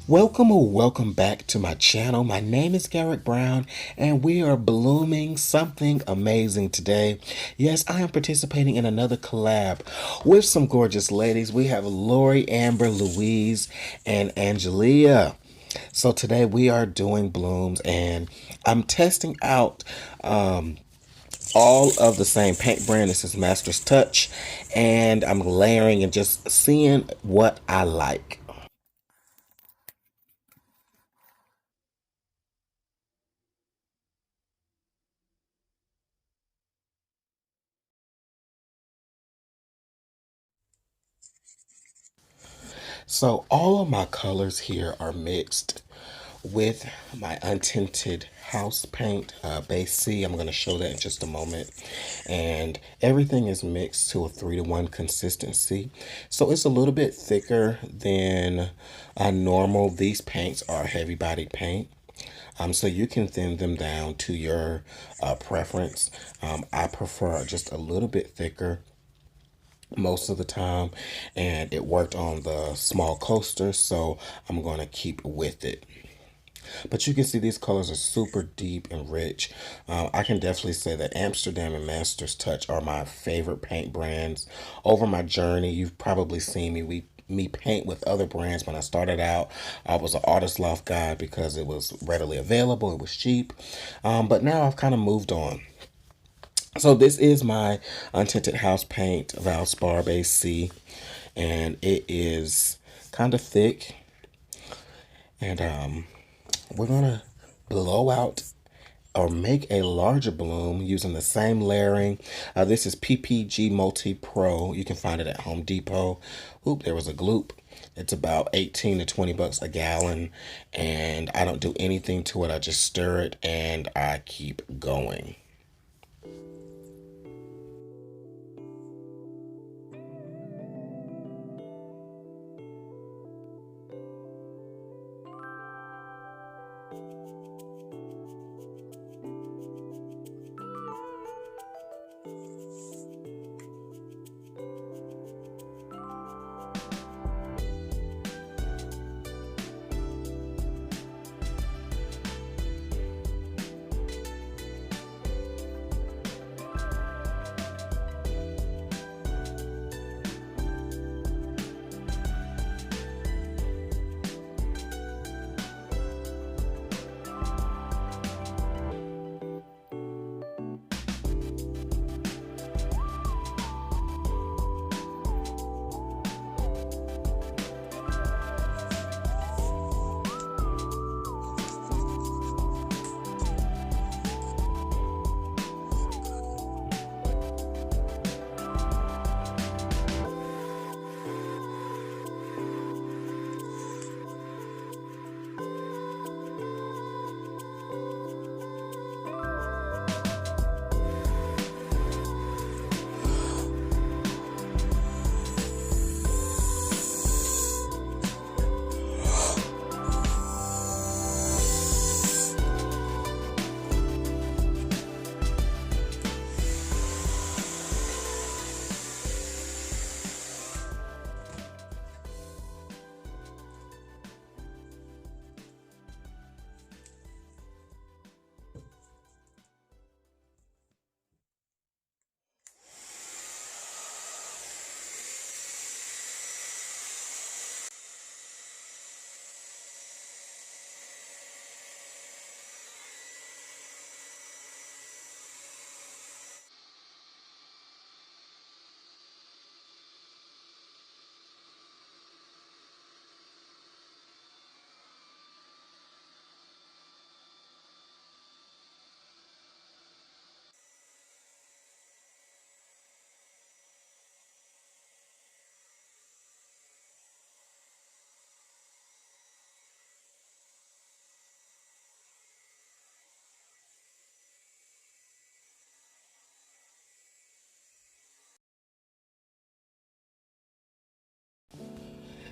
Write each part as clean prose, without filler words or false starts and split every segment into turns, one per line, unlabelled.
Welcome or welcome back to my channel. My name is Garrett Brown and we are blooming something amazing today. Yes, I am participating in another collab with some gorgeous ladies. We have Lori, Amber, Louise, and Angelia. So today we are doing blooms and I'm testing out all of the same paint brand. This is Master's Touch and I'm layering and just seeing what I like. So all of my colors here are mixed with my untinted house paint, base C. I'm going to show that in just a moment. And everything is mixed to a 3-to-1 consistency. So it's a little bit thicker than normal. These paints are heavy bodied paint. So you can thin them down to your preference. I prefer just a little bit thicker most of the time, and it worked on the small coaster, so I'm going to keep with it. But you can see these colors are super deep and rich. I can definitely say that Amsterdam and Master's Touch are my favorite paint brands. Over my journey, you've probably seen me paint with other brands. When I started out, I was an Artist Loft guy because it was readily available, it was cheap. But now I've kind of moved on. So this is my untinted house paint Valspar Base C, and it is kind of thick. And we're gonna blow out or make a larger bloom using the same layering. This is PPG Multi Pro. You can find it at Home Depot. Oop, there was a gloop. It's about 18 to 20 bucks a gallon, and I don't do anything to it. I just stir it and I keep going.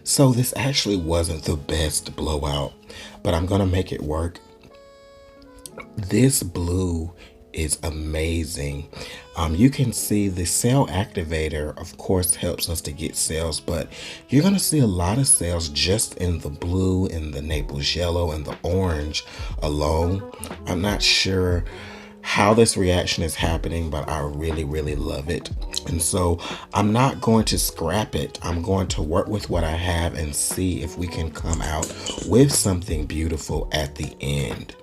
So this actually wasn't the best blowout, but I'm gonna make it work. This blue is amazing. You can see the cell activator, of course, helps us to get cells, but you're going to see a lot of cells just in the blue, in the Naples yellow, and the orange alone. I'm not sure how this reaction is happening, but I really, really love it. And so I'm not going to scrap it. I'm going to work with what I have and see if we can come out with something beautiful at the end.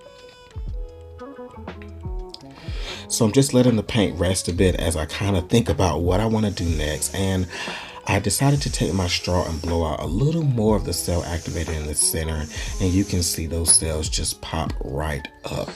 So I'm just letting the paint rest a bit as I kind of think about what I want to do next. And I decided to take my straw and blow out a little more of the cell activator in the center. And you can see those cells just pop right up.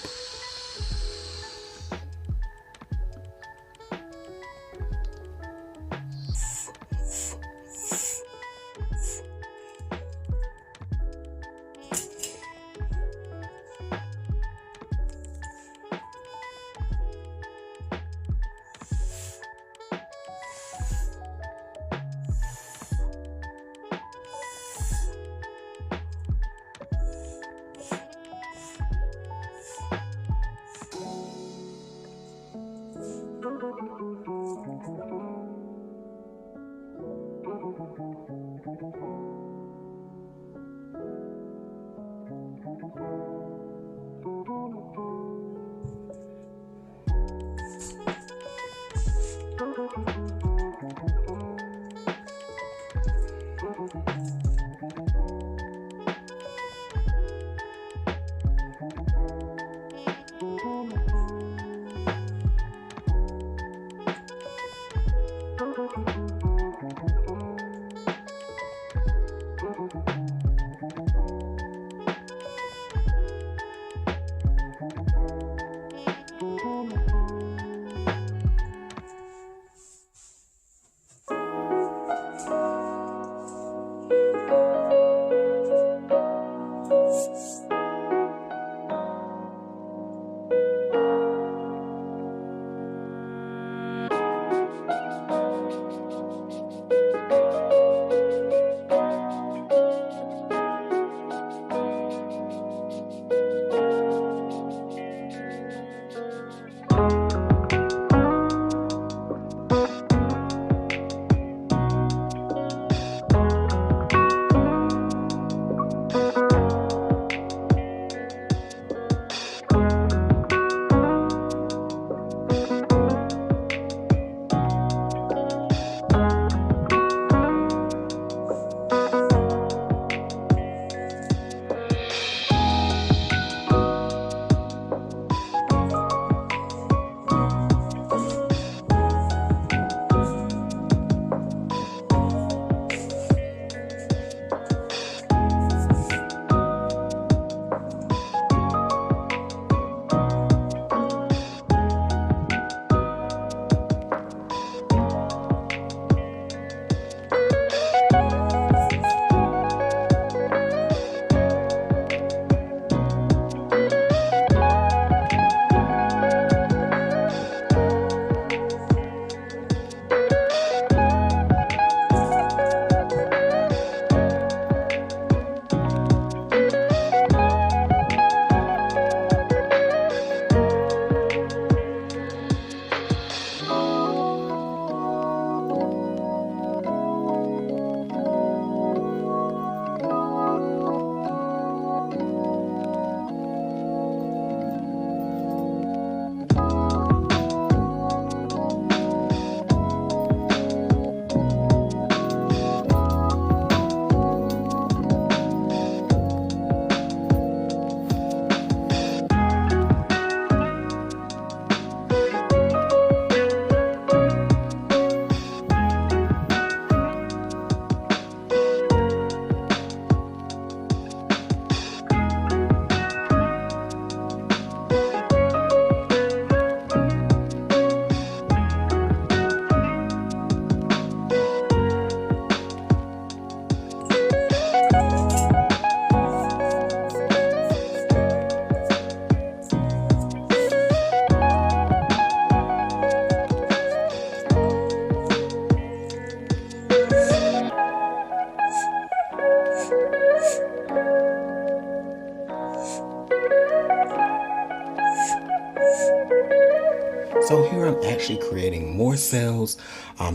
carousels,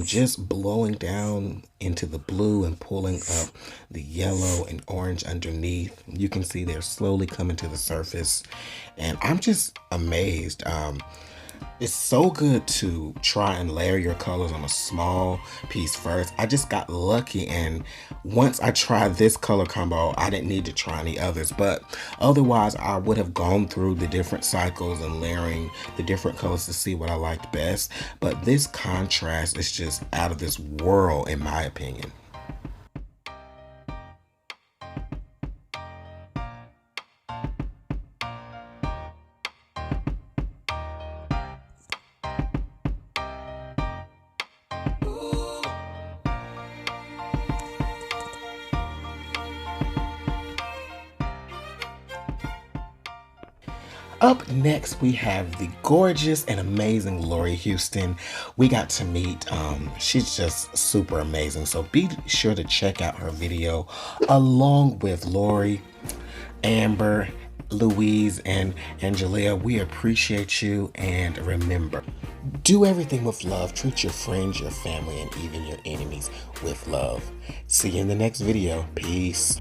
just blowing down into the blue and pulling up the yellow and orange underneath. You can see they're slowly coming to the surface, and I'm just amazed. It's so good to try and layer your colors on a small piece first. I just got lucky, and once I tried this color combo, I didn't need to try any others. But otherwise, I would have gone through the different cycles and layering the different colors to see what I liked best. But this contrast is just out of this world, in my opinion. Up next, we have the gorgeous and amazing Lori Houston. We got to meet, she's just super amazing. So be sure to check out her video along with Lori, Amber, Louise, and Angelia. We appreciate you, and remember, do everything with love. Treat your friends, your family, and even your enemies with love. See you in the next video. Peace.